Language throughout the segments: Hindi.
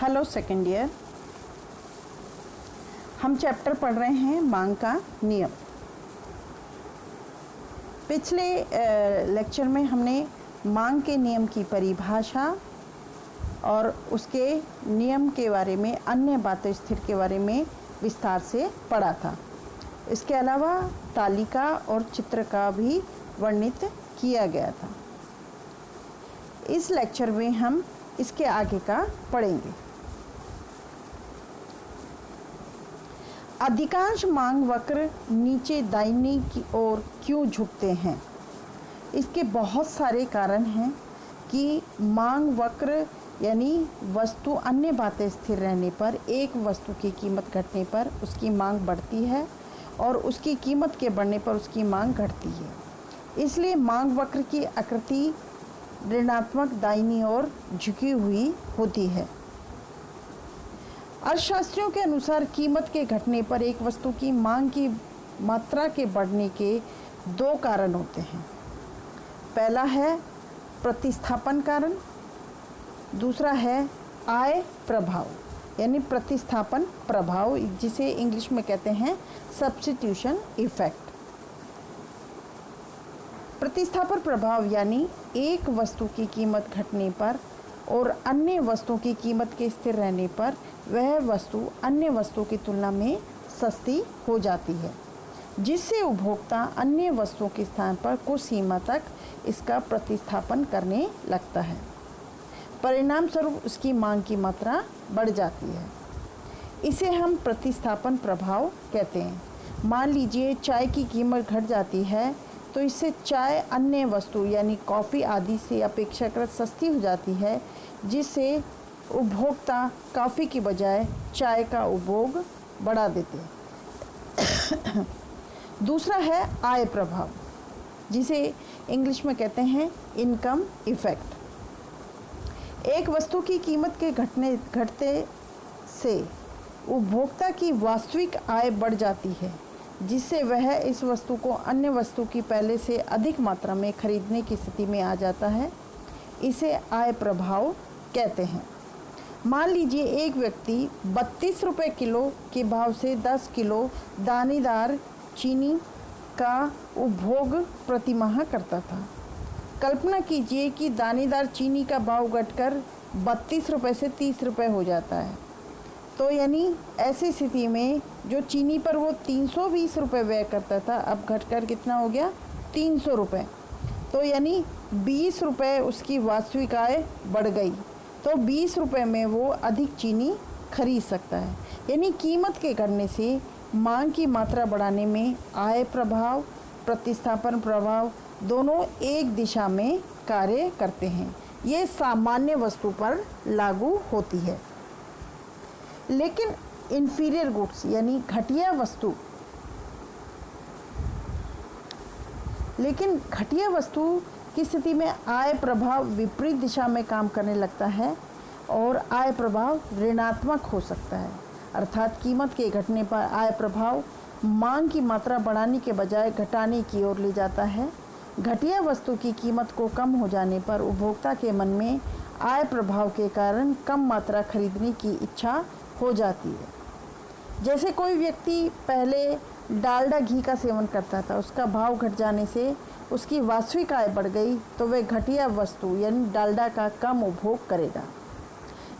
Hello second year. हम चैप्टर पढ़ रहे हैं मांग का नियम। पिछले लेक्चर में हमने मांग के नियम की परिभाषा और उसके नियम के बारे में, अन्य बातें स्थिर के बारे में विस्तार से पढ़ा था। इसके अलावा तालिका और चित्र का भी वर्णित किया गया था। इस लेक्चर में हम इसके आगे का पढ़ेंगे। अधिकांश मांग वक्र नीचे दाहिनी की ओर क्यों झुकते हैं? इसके बहुत सारे कारण हैं कि मांग वक्र यानी वस्तु अन्य बातें स्थिर रहने पर एक वस्तु की कीमत घटने पर उसकी मांग बढ़ती है और उसकी कीमत के बढ़ने पर उसकी मांग घटती है। इसलिए मांग वक्र की आकृति ऋणात्मक दाहिनी ओर झुकी हुई होती है। अर्थशास्त्रियों के अनुसार कीमत के घटने पर एक वस्तु की मांग की मात्रा के बढ़ने के दो कारण होते हैं। पहला है प्रतिस्थापन कारण, दूसरा है आय प्रभाव यानी प्रतिस्थापन प्रभाव, जिसे इंग्लिश में कहते हैं सब्स्टिट्यूशन इफेक्ट। प्रतिस्थापन प्रभाव यानी एक वस्तु की कीमत घटने पर और अन्य वस्तुओं की कीमत के स्थिर रहने पर वह वस्तु अन्य वस्तु की तुलना में सस्ती हो जाती है, जिससे उपभोक्ता अन्य वस्तुओं के स्थान पर कुछ सीमा तक इसका प्रतिस्थापन करने लगता है। परिणाम स्वरूप उसकी मांग की मात्रा बढ़ जाती है। इसे हम प्रतिस्थापन प्रभाव कहते हैं। मान लीजिए चाय की कीमत घट जाती है तो इससे चाय अन्य वस्तु यानी कॉफ़ी आदि से अपेक्षाकृत सस्ती हो जाती है, जिससे उपभोक्ता कॉफ़ी की बजाय चाय का उपभोग बढ़ा देते हैं। दूसरा है आय प्रभाव, जिसे इंग्लिश में कहते हैं इनकम इफेक्ट। एक वस्तु की कीमत के घटते से उपभोक्ता की वास्तविक आय बढ़ जाती है, जिससे वह इस वस्तु को अन्य वस्तु की पहले से अधिक मात्रा में खरीदने की स्थिति में आ जाता है। इसे आय प्रभाव कहते हैं। मान लीजिए एक व्यक्ति 32 रुपये किलो के भाव से 10 किलो दानेदार चीनी का उपभोग प्रति माह करता था। कल्पना कीजिए कि दानेदार चीनी का भाव घटकर 32 रुपये से 30 रुपये हो जाता है। तो यानी ऐसी स्थिति में जो चीनी पर वो 320 रुपये व्यय करता था, अब घटकर कितना हो गया? 300 रुपये। तो यानी 20 रुपये उसकी वास्तविक आय बढ़ गई, तो 20 रुपये में वो अधिक चीनी खरीद सकता है। यानी कीमत के घटने से मांग की मात्रा बढ़ाने में आय प्रभाव, प्रतिस्थापन प्रभाव दोनों एक दिशा में कार्य करते हैं। ये सामान्य वस्तु पर लागू होती है। लेकिन इन्फीरियर गुड्स यानी घटिया वस्तु की स्थिति में आय प्रभाव विपरीत दिशा में काम करने लगता है और आय प्रभाव ऋणात्मक हो सकता है। अर्थात कीमत के घटने पर आय प्रभाव मांग की मात्रा बढ़ाने के बजाय घटाने की ओर ले जाता है। घटिया वस्तु की कीमत को कम हो जाने पर उपभोक्ता के मन में आय प्रभाव के कारण कम मात्रा खरीदने की इच्छा हो जाती है। जैसे कोई व्यक्ति पहले डालडा घी का सेवन करता था, उसका भाव घट जाने से उसकी वास्तविक आय बढ़ गई, तो वह घटिया वस्तु यानी डालडा का कम उपभोग करेगा।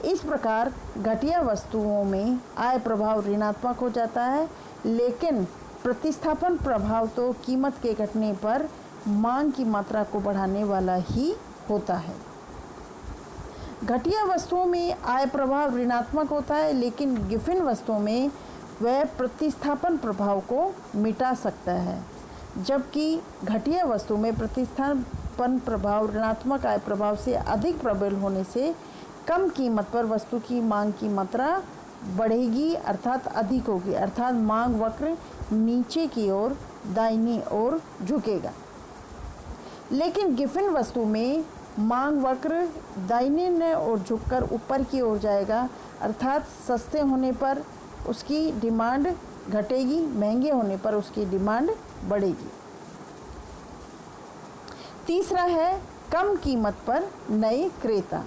इस प्रकार घटिया वस्तुओं में आय प्रभाव ऋणात्मक हो जाता है, लेकिन प्रतिस्थापन प्रभाव तो कीमत के घटने पर मांग की मात्रा को बढ़ाने वाला ही होता है। घटिया वस्तुओं में आय प्रभाव ऋणात्मक होता है, लेकिन गिफिन वस्तुओं में वह प्रतिस्थापन प्रभाव को मिटा सकता है। जबकि घटिया वस्तु में प्रतिस्थापन प्रभाव ऋणात्मक आय प्रभाव से अधिक प्रबल होने से कम कीमत पर वस्तु की मांग की मात्रा बढ़ेगी, अर्थात अधिक होगी, अर्थात मांग वक्र नीचे की ओर दाहिनी ओर झुकेगा। लेकिन गिफिन वस्तु में मांग वक्र दाहिने ओर झुककर ऊपर की ओर जाएगा, अर्थात सस्ते होने पर उसकी डिमांड घटेगी, महंगे होने पर उसकी डिमांड बढ़ेगी। तीसरा है कम कीमत पर नए क्रेता।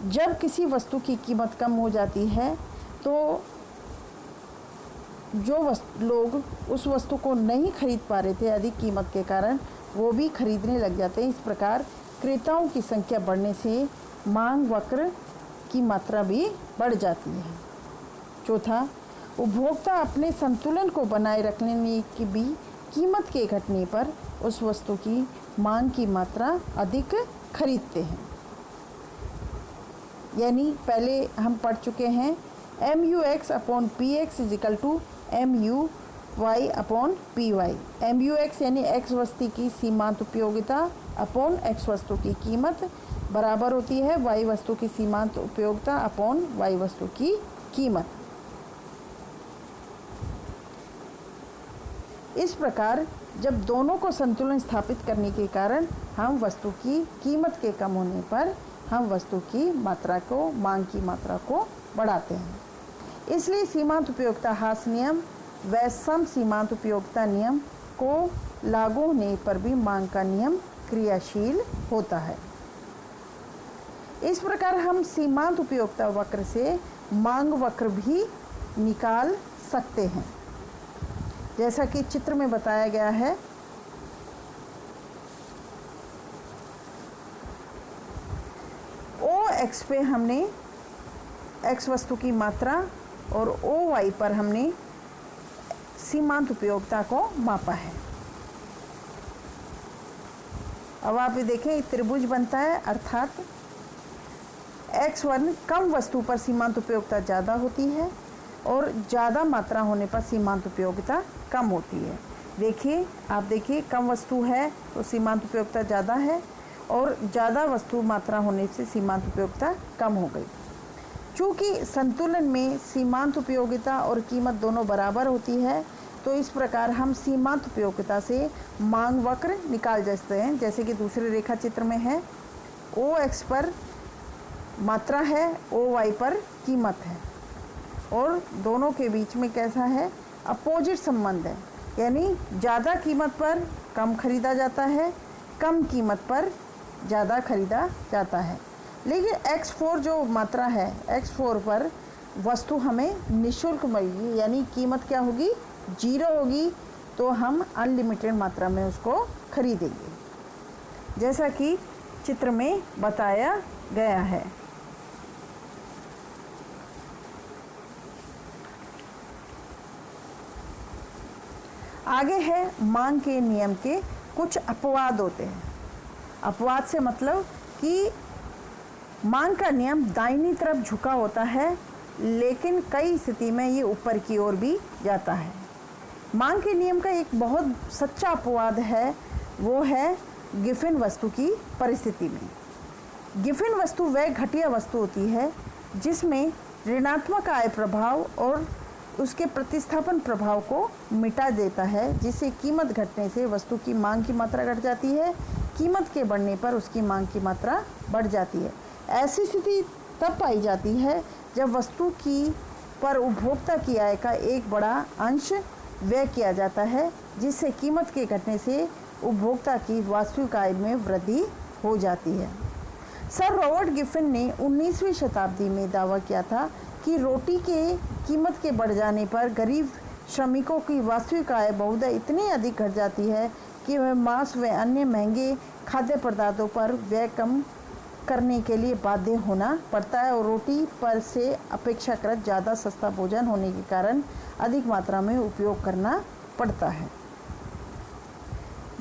जब किसी वस्तु की कीमत कम हो जाती है तो जो लोग उस वस्तु को नहीं खरीद पा रहे थे अधिक कीमत के कारण, वो भी खरीदने लग जाते हैं। इस प्रकार क्रेताओं की संख्या बढ़ने से मांग वक्र की मात्रा भी बढ़ जाती है। चौथा, उपभोक्ता अपने संतुलन को बनाए रखने में की भी कीमत के घटने पर उस वस्तु की मांग की मात्रा अधिक खरीदते हैं। यानी पहले हम पढ़ चुके हैं MUX/PX = MUY/PY। MUX यानी X वस्तु की सीमांत उपयोगिता अपॉन X वस्तु की कीमत बराबर होती है Y वस्तु की सीमांत उपयोगिता अपॉन Y वस्तु की कीमत। इस प्रकार जब दोनों को संतुलन स्थापित करने के कारण हम वस्तु की कीमत के कम होने पर हम वस्तु की मात्रा को, मांग की मात्रा को बढ़ाते हैं। इसलिए सीमांत उपयोगिता ह्रास नियम व सम सीमांत उपयोगिता नियम को लागू होने पर भी मांग का नियम क्रियाशील होता है। इस प्रकार हम सीमांत उपयोगिता वक्र से मांग वक्र भी निकाल सकते हैं, जैसा कि चित्र में बताया गया है। OX पे हमने X वस्तु की मात्रा और OY पर हमने सीमांत उपयोगिता को मापा है। अब आप ये देखें, एक त्रिभुज बनता है, अर्थात X1 कम वस्तु पर सीमांत उपयोगिता ज़्यादा होती है और ज़्यादा मात्रा होने पर सीमांत उपयोगिता कम होती है। देखिए, आप देखिए, कम वस्तु है तो सीमांत उपयोगिता ज़्यादा है और ज़्यादा वस्तु मात्रा होने से सीमांत उपयोगिता कम हो गई। चूँकि संतुलन में सीमांत उपयोगिता और कीमत दोनों बराबर होती है, तो इस प्रकार हम सीमांत उपयोगिता से मांग वक्र निकाल सकते हैं। जैसे कि दूसरे रेखा चित्र में है, OX पर मात्रा है, OY पर कीमत है और दोनों के बीच में कैसा है, अपोजिट संबंध है। यानी ज़्यादा कीमत पर कम खरीदा जाता है, कम कीमत पर ज़्यादा खरीदा जाता है। लेकिन X4 जो मात्रा है, X4 पर वस्तु हमें निःशुल्क मिलेगी, यानी कीमत क्या होगी, 0 होगी, तो हम अनलिमिटेड मात्रा में उसको खरीदेंगे, जैसा कि चित्र में बताया गया है। आगे है मांग के नियम के कुछ अपवाद होते हैं। अपवाद से मतलब कि मांग का नियम दाहिनी तरफ झुका होता है, लेकिन कई स्थिति में ये ऊपर की ओर भी जाता है। मांग के नियम का एक बहुत सच्चा अपवाद है, वो है गिफिन वस्तु की परिस्थिति में। गिफिन वस्तु वह घटिया वस्तु होती है जिसमें ऋणात्मक आय प्रभाव और उसके प्रतिस्थापन प्रभाव को मिटा देता है, जिससे कीमत घटने से वस्तु की मांग की मात्रा घट जाती है, कीमत के बढ़ने पर उसकी मांग की मात्रा बढ़ जाती है। ऐसी स्थिति तब पाई जाती है जब वस्तु की पर उपभोक्ता की आय का एक बड़ा अंश व्यय किया जाता है, जिससे कीमत के घटने से उपभोक्ता की वास्तविक आय में वृद्धि हो जाती है। सर रॉबर्ट गिफिन ने 19वीं शताब्दी में दावा किया था कि रोटी के कीमत के बढ़ जाने पर गरीब श्रमिकों की वास्तविक आय बहुधा इतनी अधिक घट जाती है कि वह मांस व अन्य महंगे खाद्य पदार्थों पर व्यय कम करने के लिए बाध्य होना पड़ता है और रोटी पर से अपेक्षाकृत ज़्यादा सस्ता भोजन होने के कारण अधिक मात्रा में उपयोग करना पड़ता है।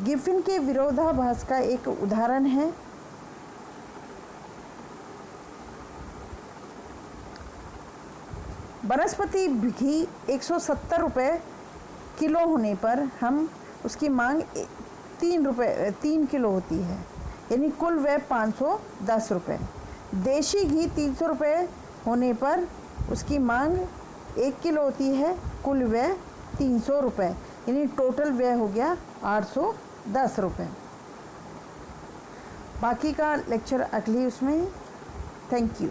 गिफिन के विरोधाभास का एक उदाहरण है वनस्पति घी 170 रुपये किलो होने पर हम उसकी मांग 3 किलो होती है, यानी कुल व्यय 510 रुपये। देशी घी 300 रुपये होने पर उसकी मांग 1 किलो होती है, कुल व्यय 300 रुपये, यानी टोटल व्यय हो गया 810 रुपये। बाकी का लेक्चर अगली उसमें। Thank you.